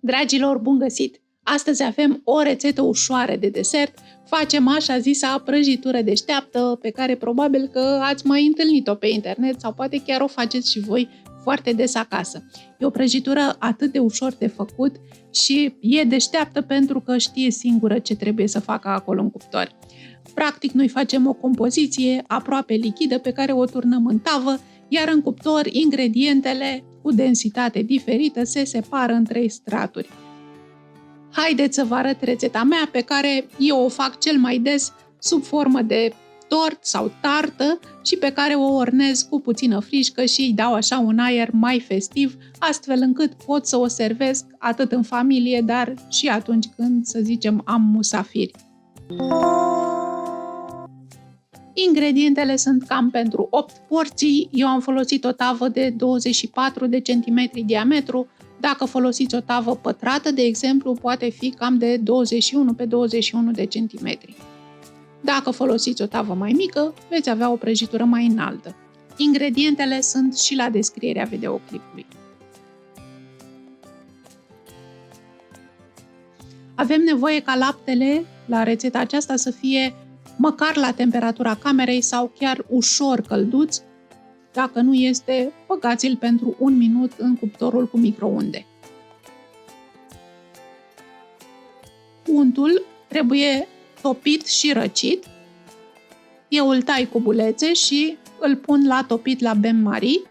Dragilor, bun găsit! Astăzi avem o rețetă ușoară de desert. Facem așa zisa prăjitură deșteaptă, pe care probabil că ați mai întâlnit-o pe internet sau poate chiar o faceți și voi foarte des acasă. E o prăjitură atât de ușor de făcut și e deșteaptă pentru că știe singură ce trebuie să facă acolo în cuptor. Practic, noi facem o compoziție aproape lichidă pe care o turnăm în tavă, iar în cuptor ingredientele cu densitate diferită se separă în 3 straturi. Haideți să vă arăt rețeta mea pe care eu o fac cel mai des sub formă de tort sau tartă și pe care o ornez cu puțină frișcă și îi dau așa un aer mai festiv, astfel încât pot să o servesc atât în familie, dar și atunci când, să zicem, am musafiri. Ingredientele sunt cam pentru 8 porții. Eu am folosit o tavă de 24 de centimetri diametru. Dacă folosiți o tavă pătrată, de exemplu, poate fi cam de 21 pe 21 de centimetri. Dacă folosiți o tavă mai mică, veți avea o prăjitură mai înaltă. Ingredientele sunt și la descrierea videoclipului. Avem nevoie ca laptele la rețeta aceasta să fie măcar la temperatura camerei sau chiar ușor călduț. Dacă nu este, băgați-l pentru 1 minut în cuptorul cu microunde. Untul trebuie topit și răcit. Eu îl tai cu bulețe și îl pun la topit la bain-marie.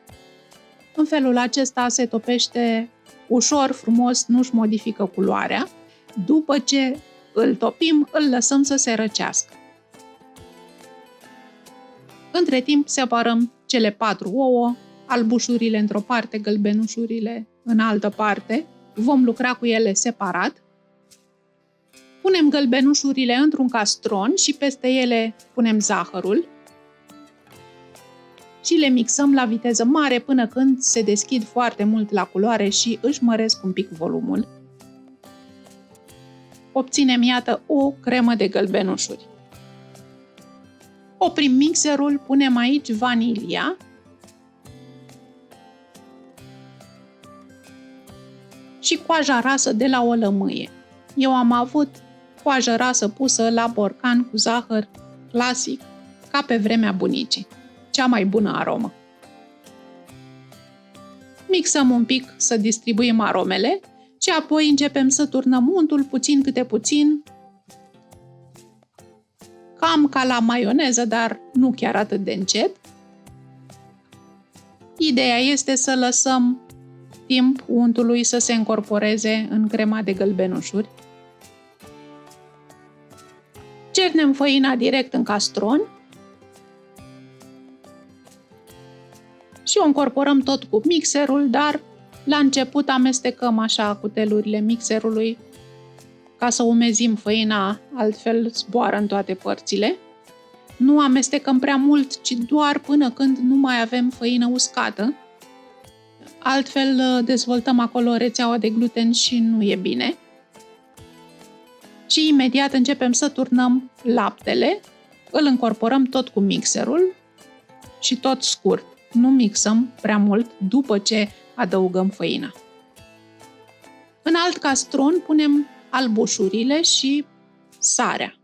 În felul acesta se topește ușor, frumos, nu-și modifică culoarea. După ce îl topim, îl lăsăm să se răcească. Între timp separăm cele 4 ouă, albușurile într-o parte, gălbenușurile în altă parte. Vom lucra cu ele separat. Punem gălbenușurile într-un castron și peste ele punem zahărul și le mixăm la viteză mare până când se deschid foarte mult la culoare și își măresc un pic volumul. Obținem, iată, o cremă de gălbenușuri. Oprim mixerul, punem aici vanilia și coaja rasă de la o lămâie. Eu am avut coajă rasă pusă la borcan cu zahăr clasic, ca pe vremea bunicii. Cea mai bună aromă. Mixăm un pic să distribuim aromele și apoi începem să turnăm untul puțin câte puțin, cam ca la maioneză, dar nu chiar atât de încet. Ideea este să lăsăm timp untului să se încorporeze în crema de gălbenușuri. Cernem făina direct în castron și o încorporăm tot cu mixerul, dar la început amestecăm așa cu telurile mixerului ca să umezim făina, altfel zboară în toate părțile. Nu amestecăm prea mult, ci doar până când nu mai avem făină uscată. Altfel dezvoltăm acolo rețeaua de gluten și nu e bine. Și imediat începem să turnăm laptele, îl încorporăm tot cu mixerul și tot scurt. Nu mixăm prea mult după ce adăugăm făina. În alt castron punem albușurile și sarea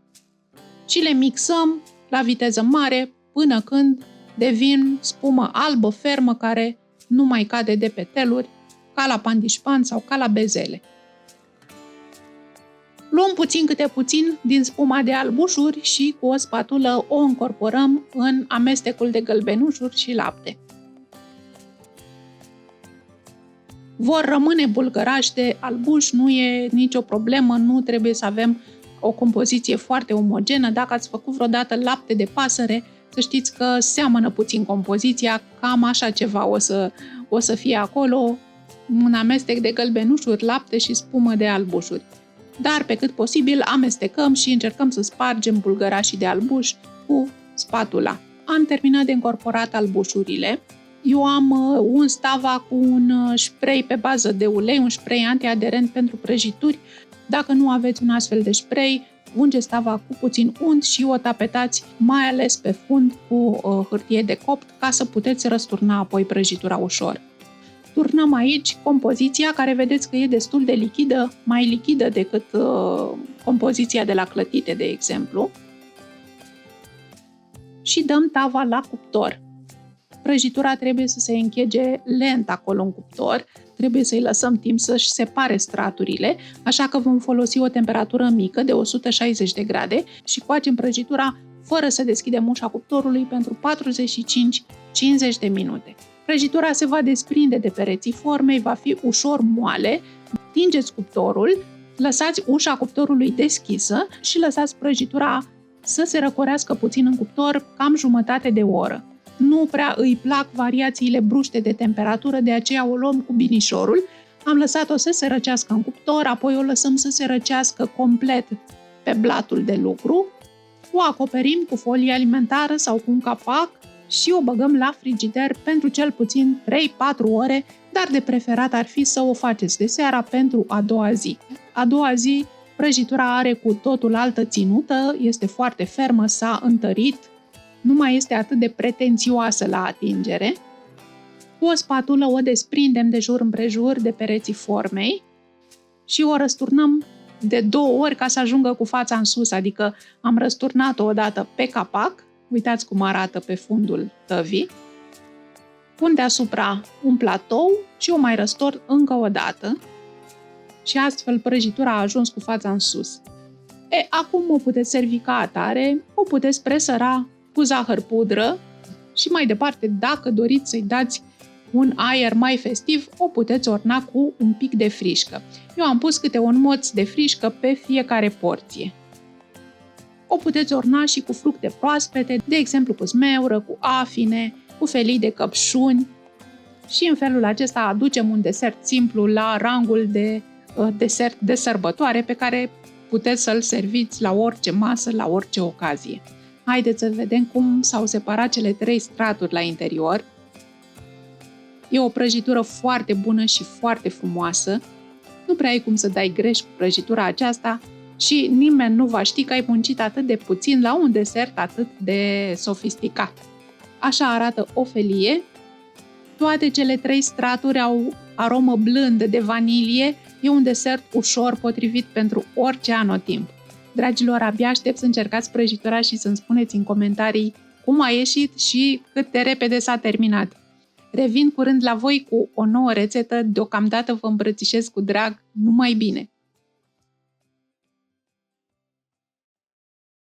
și le mixăm la viteză mare până când devin spumă albă fermă care nu mai cade de pe teluri, ca la pandișpan sau ca la bezele. Luăm puțin câte puțin din spuma de albușuri și cu o spatulă o încorporăm în amestecul de gălbenușuri și lapte. Vor rămâne bulgărași de albuș, nu e nicio problemă, nu trebuie să avem o compoziție foarte omogenă. Dacă ați făcut vreodată lapte de pasăre, să știți că seamănă puțin compoziția, cam așa ceva o să fie acolo, un amestec de gălbenușuri, lapte și spumă de albușuri. Dar pe cât posibil amestecăm și încercăm să spargem bulgărașii de albuș cu spatula. Am terminat de încorporat albușurile. Eu am uns tava cu un spray pe bază de ulei, un spray antiaderent pentru prăjituri. Dacă nu aveți un astfel de spray, ungeți tava cu puțin unt și o tapetați mai ales pe fund cu hârtie de copt ca să puteți răsturna apoi prăjitura ușor. Turnăm aici compoziția, care vedeți că e destul de lichidă, mai lichidă decât compoziția de la clătite, de exemplu. Și dăm tava la cuptor. Prăjitura trebuie să se închege lent acolo în cuptor, trebuie să-i lăsăm timp să-și separe straturile, așa că vom folosi o temperatură mică de 160 de grade și coagem prăjitura fără să deschidem ușa cuptorului pentru 45-50 de minute. Prăjitura se va desprinde de pereții formei, va fi ușor moale, stingeți cuptorul, lăsați ușa cuptorului deschisă și lăsați prăjitura să se răcorească puțin în cuptor, cam jumătate de oră. Nu prea îi plac variațiile bruște de temperatură, de aceea o luăm cu binișorul. Am lăsat-o să se răcească în cuptor, apoi o lăsăm să se răcească complet pe blatul de lucru. O acoperim cu folie alimentară sau cu un capac și o băgăm la frigider pentru cel puțin 3-4 ore, dar de preferat ar fi să o faceți de seara pentru a doua zi. A doua zi, prăjitura are cu totul altă ținută, este foarte fermă, s-a întărit, nu mai este atât de pretențioasă la atingere. Cu o spatulă o desprindem de jur împrejur de pereții formei și o răsturnăm de 2 ori ca să ajungă cu fața în sus, adică am răsturnat-o odată pe capac, uitați cum arată pe fundul tăvii, pun deasupra un platou și o mai răstorn încă o dată și astfel prăjitura a ajuns cu fața în sus. Acum o puteți servi ca atare, o puteți presăra cu zahăr pudră și mai departe, dacă doriți să-i dați un aer mai festiv, o puteți orna cu un pic de frișcă. Eu am pus câte un moț de frișcă pe fiecare porție. O puteți orna și cu fructe proaspete, de exemplu cu smeură, cu afine, cu felii de căpșuni și în felul acesta aducem un desert simplu la rangul de desert de sărbătoare pe care puteți să-l serviți la orice masă, la orice ocazie. Haideți să vedem cum s-au separat cele 3 straturi la interior. E o prăjitură foarte bună și foarte frumoasă. Nu prea ai cum să dai greș cu prăjitura aceasta și nimeni nu va ști că ai muncit atât de puțin la un desert atât de sofisticat. Așa arată o felie. Toate cele 3 straturi au aromă blândă de vanilie. E un desert ușor, potrivit pentru orice anotimp. Dragilor, abia aștept să încercați prăjitura și să-mi spuneți în comentarii cum a ieșit și cât de repede s-a terminat. Revin curând la voi cu o nouă rețetă, deocamdată vă îmbrățișez cu drag, numai bine!